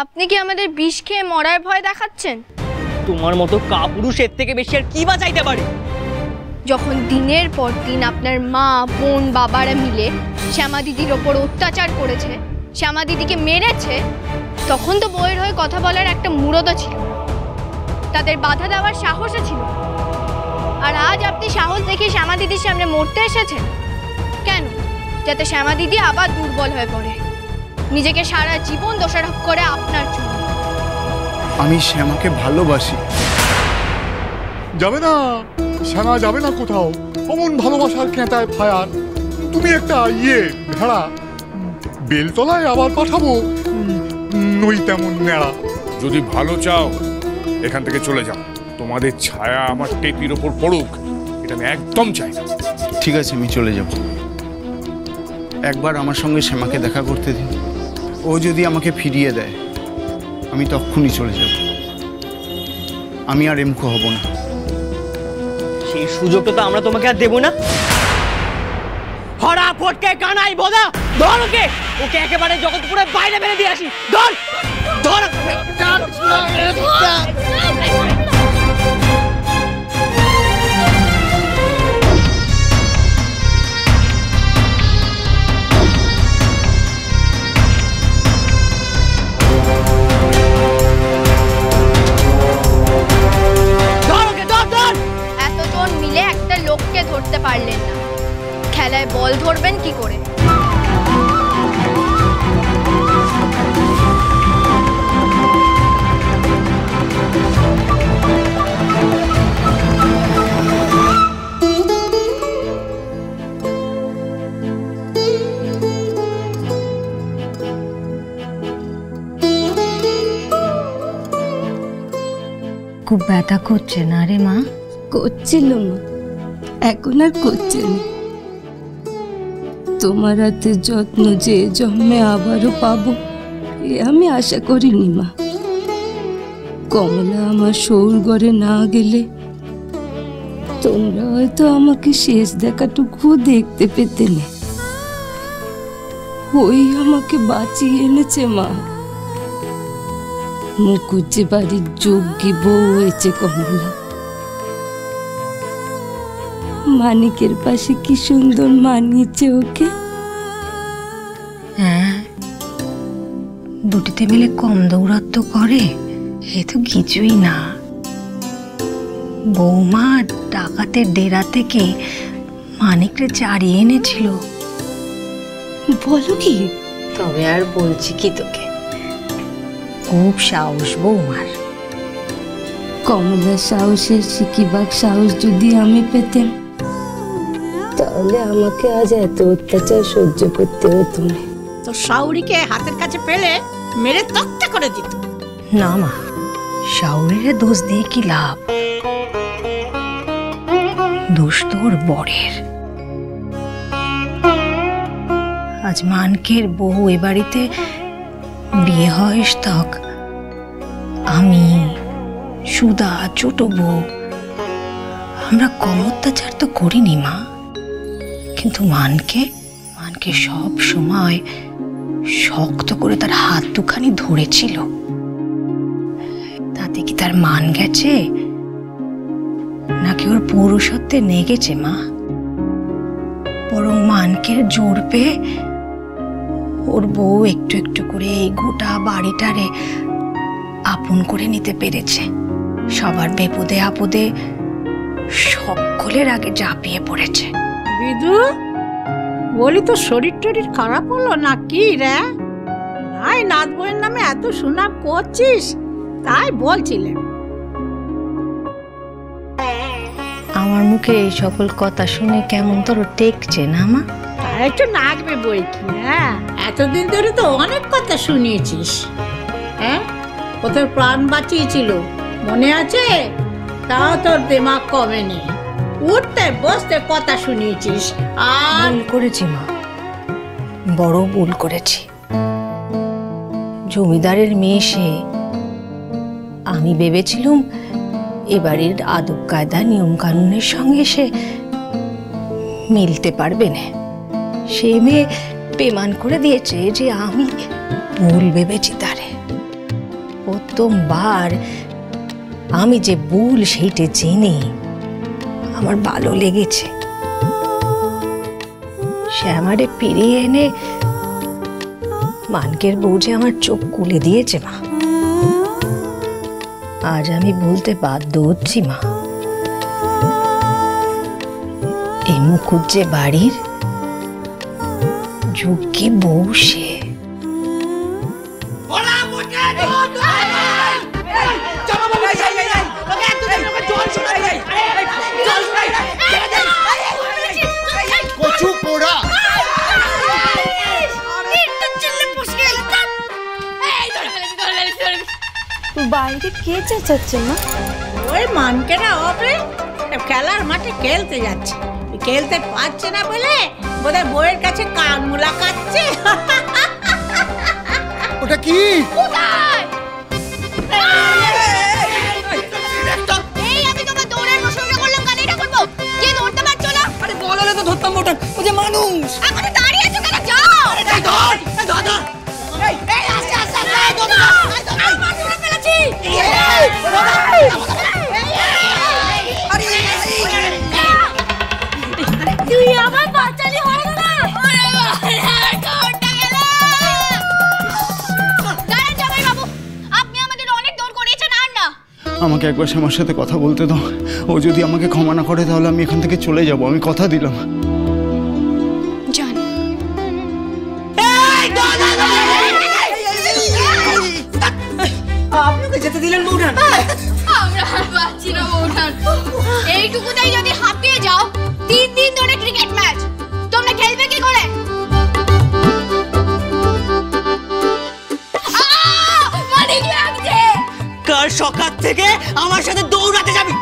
আপনি কি আমাদের বিষ খেয়ে মরার ভয় দেখাচ্ছেন? তোমার মতো কাপুরুষের থেকে বেশি আর কি বা চাইতে পারে? যখন দিনের পর দিন আপনার মা, বোন, বাবারা মিলে শ্যামা দিদির ওপর অত্যাচার করেছে, শ্যামা দিদিকে মেরেছে, তখন তো বউয়ের হয়ে কথা বলার একটা মুরদও ছিল, তাদের বাধা দেওয়ার সাহসও ছিল। আর আজ আপনি সাহস দেখিয়ে শ্যামা দিদির সামনে মরতে এসেছেন কেন? যাতে শ্যামা দিদি আবার দুর্বল হয়ে পড়ে, নিজেকে সারা জীবন দোষারোপ করে আপনার জন্য। আমি শ্যামাকে ভালোবাসি। যাবে না, শ্যামা যাবে না কোথাও। অমন ভালোবাসার কেঁটায় ফায়ার। তুমি একটা ভেড়া, বেলতলায় আবার পাঠাবো নই তেমন নেড়া। যদি ভালো চাও এখান থেকে চলে যাও, তোমাদের ছায়া আমার টেপির ওপর পড়ুক, এটা আমি একদম চাই না। ঠিক আছে, আমি চলে যাব। একবার আমার সঙ্গে শ্যামাকে দেখা করতে দিন। ও যদি আমাকে ফিরিয়ে দেয় আমি তখনই চলে যাব। আমি আর এমকো হব না। সেই সুযোগটা তো আমরা তোমাকে আর দেবো না। হরা ফটকে কানাই বোদা, ধর ওকে, ওকে একেবারে জগৎপুরের বাইরে ফেলে দিয়ে আসি। ধর ধর। এতজন মিলে একটা লোককে ধরতে পারলেন না, খেলায় বল ধরবেন কি করে? খুব ব্যথা করছে না রে মা? করছিল মা, এখন আর করছে না। তোমার হাতে যত্ন যে জন্মে আবারও পাবো এ আমি আশা করিনি মা। কমলা আমার সৌরগড়ে না গেলে তোমরা হয়তো আমাকে শেষ দেখাটুকু দেখতে পেতে না। ওই আমাকে বাঁচিয়ে এনেছে মা। মুকুজ্জে বাড়ির যোগ্যী বউ হয়েছে কমলা। মানিকের পাশে কি সুন্দর মানিয়েছে ওকে। হ্যাঁ, দুটিতে মিলে কম দৌরাত্ম করে এ তো কিছুই না। বৌমা ডাকাতের ডেরা থেকে মানিকরে চারিয়ে এনেছিল। বলো কি? তবে আর বলছি কি তোকে, খুব সাহস বৌমার। কমলার সাহসের শিকিবাগ সাহস যদি আমি পেতাম তাহলে আমাকে আজ এত অত্যাচার সহ্য করতে হতো না। তো শাউরিকে হাতের কাছে পেলে মেরে তক্তা করে দিত। না মা, শাউরির দোষ দিয়ে কি লাভ? দোষ তোর বরের। আজ মানকের বউ এ বাড়িতে বিয়ে হয় তক আমি, সুদা, ছোট বউ, আমরা কম অত্যাচার তো করিনি মা। কিন্তু মানকে সব সময় শক্ত করে তার হাত দুখানি ধরেছিল। তাতে কি তার মান গেছে নাকি ওর পৌরুষত্বে নেগেছে মা? বরং মানকের জোর পেয়ে ওর বউ একটু একটু করে এই গোটা বাড়িটারে আপন করে নিতে পেরেছে। সবার বিপদে আপদে সকলের আগে ঝাঁপিয়ে পড়েছে। বিদু, বলি তো শরীর টরীর খারাপ হলো না কি রে? নাই নাথ বইয়ের নামে এত সুনাম করছিস, তাই বলছিলেন। আমার মুখে এই সকল কথা শুনে কেমন তোর টেকছে না মা? তাই একটু নাচবে বই কি? হ্যাঁ, এতদিন ধরে তো অনেক কথা শুনিয়েছিস। হ্যাঁ, ও তোর প্রাণ বাঁচিয়েছিল, মনে আছে? তাও তোর দিমাগ কমেনি, উঠতে বসতে কথা শুনিয়েছিস। আর ভুল করেছি মা, বড় ভুল করেছি। জমিদারের মেয়ে সে, আমি ভেবেছিলাম এবারের আদব কায়দা নিয়ম কানুনের সঙ্গে সে মিলতে পারবে না। সে মেয়ে পেমান করে দিয়েছে যে আমি ভুল ভেবেছি তারে। প্রথমবার আমি যে ভুল সেইটা জেনে আমার ভালো লেগেছে। শ্যামারে ফিরিয়ে এনে মানকের বউ যে আমার চোখ খুলে দিয়েছে মা, আজ আমি বলতে বাধ্য হচ্ছি মা, এই মুখুজ্জে বাড়ির যোগ্যী বউ সে। বাইরে কে চেঁচাচ্ছে মা? ওই মানকে না হবে খেলার মাঠে খেলতে যাচ্ছে, খেলতে পারছে না বলে বোধহয় বউয়ের কাছে কান মুলা কাটছে। ওটা কি? আমি তোমার দৌড়ের প্রশ্নটা করলাম, কানেটা করবো, কে ধরতে পারছো না? আরে বললে তো ধরতাম ওটা, ও যে মানুষ। এখন দাঁড়িয়ে আছো কেন? যাও। এই ধর, ধর ধর। এই আস্তে আস্তে আমার ধরে ফেলেছি। তুই আমার বাচ্চালি হয়ে গেল না। কোনটা গেল? দাঁড়ান জামাই বাবু, আপনি আমাদের অনেক দৌড় করিয়েছেন, আর না। আমাকে একবার শ্যামার সাথে কথা বলতে দাও। ও যদি আমাকে ক্ষমা না করে তাহলে আমি এখান থেকে চলে যাব, আমি কথা দিলাম। জান, আপনি ওকে যেতে দিলেন বউঠান? আমরা আর পাচ্ছি না বউঠান। এইটুকুতেই যদি হাঁপিয়ে যাও, 3 দিন ধরে ক্রিকেট ম্যাচ, তোমরা খেলবে কি করে? মানে কি লাগছে? কাল সকাল থেকে আমার সাথে দৌড়াতে যাবি?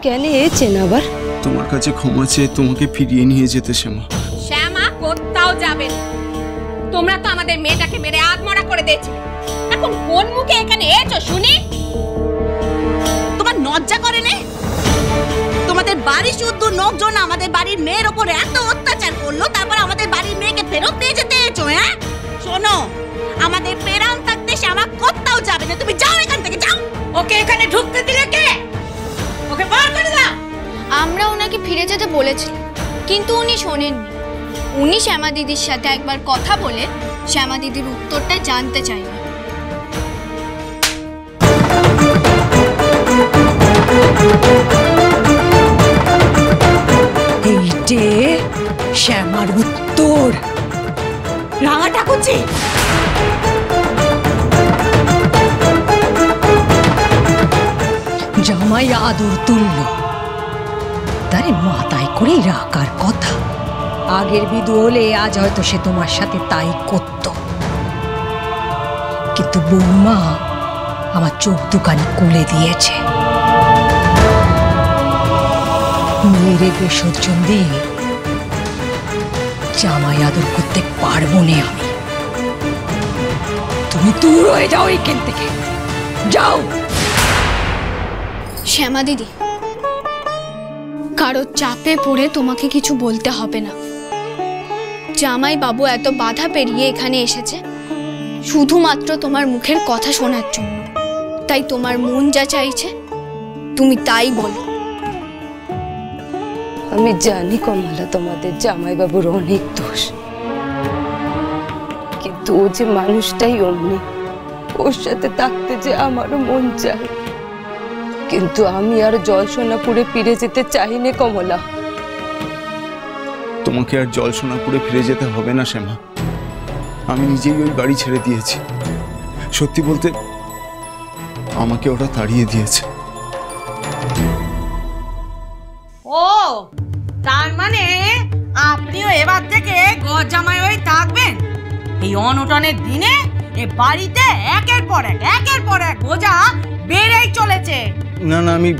কেন এছেন আবার? তোমার কাছে ক্ষমা চেয়ে তোমাকে ফিরিয়ে নিয়ে যেতে শ্যামা। শ্যামা কোথাও যাবে না। তোমরা তো আমাদের মেয়েটাকে মেরে আধমরা করে দিয়েছিলে, এখন কোন মুখে এখানে এসো শুনি? তোমার লজ্জা করে না? তোমাদের বাড়ি শুদ্ধ লোকজন আমাদের বাড়ির মেয়ের ওপর এত অত্যাচার করলো, তারপর আমাদের বাড়ির মেয়েকে ফেরত দিয়ে যেতে এসো? হ্যাঁ শোনো, আমাদের পেরান থাকতে শ্যামা কোথাও যাবে না, তুমি যাও এখান থেকে, যাও। ওকে এখানে ঢুকতে দিলে কে? ওকে বার করে দাও। আমরা ওনাকে ফিরে যেতে বলেছি, কিন্তু উনি শোনেননি। উনি শ্যামা দিদির সাথে একবার কথা বলে শ্যামা দিদির উত্তরটা জানতে চাইলেন। এইটে শ্যামার উত্তর। রাঙা ঠাকুরজি, জামাই আদর তুলল, তারে মাথায় করে রাখার কথা। আগের বিধু হলে আজ হয়তো সে তোমার সাথে তাই করত, কিন্তু বৌমা আমার চোখ দুখানি খুলে দিয়েছে। মেয়েরে বিসর্জন দিয়ে জামাই আদর করতে পারবো না আমি। তুমি দূর হয়ে যাও এখান থেকে, যাও। শ্যামা দিদি, কারো চাপে পড়ে তোমাকে কিছু বলতে হবে না। জামাই বাবু এত বাধা পেরিয়ে এখানে এসেছে শুধুমাত্র তোমার মুখের কথা শোনার জন্য। তাই তোমার মন যা চাইছে তুমি তাই বলো। আমি জানি কমলা, তোমাদের জামাইবাবুর অনেক দোষ, কিন্তু ও যে মানুষটাই অমনি, ওর সাথে থাকতে যে আমারও মন চায়, কিন্তু আমি আর জলসোনাপুরে ফিরে যেতে চাই না কমলা। তোমাকে আর জলসোনাপুরে ফিরে যেতে হবে না শ্যামা, আমি নিজেই ওই বাড়ি ছেড়ে দিয়েছি। সত্যি বলতে আমাকে ওটা তাড়িয়ে দিয়েছে। ও তার মানে আপনিও এবার থেকে গজামাই হয়ে থাকবেন? এই অনটনের দিনে এ বাড়িতে একের পর এক বোঝা বেড়েই চলেছে। না না, আমি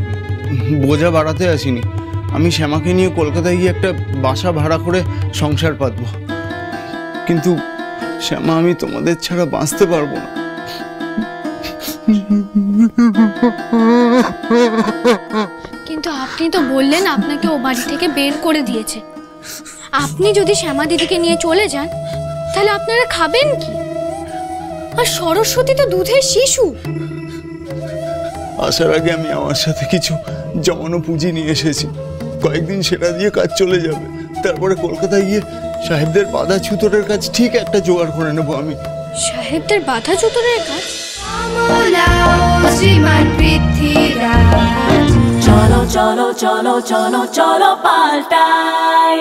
বোঝা বাড়াতে আসিনি। আমি শ্যামাকে নিয়ে কলকাতায় গিয়ে একটা বাসা ভাড়া করে সংসার পাতবো, কিন্তু শ্যামা আমি তোমাদের ছাড়া বাঁচতে পারবো না। কিন্তু আপনি তো বললেন আপনাকে ও বাড়ি থেকে বের করে দিয়েছে। আপনি যদি শ্যামা দিদিকে নিয়ে চলে যান তাহলে আপনারা খাবেন কি? আর সরস্বতী তো দুধের শিশু। আসার আগে আমি আমার সাথে কিছু জমানো পুঁজি নিয়ে এসেছি, কয়েকদিন সেটা দিয়ে কাজ চলে যাবে। তারপরে কলকাতায় গিয়ে সাহেবদের বাধা ছুতোরের কাজ ঠিক একটা জোগাড় করে নেবো আমি। সাহেবদের বাধা চতুরের কাজ? চলো চলো চলো চলো চলো পাল্টাই।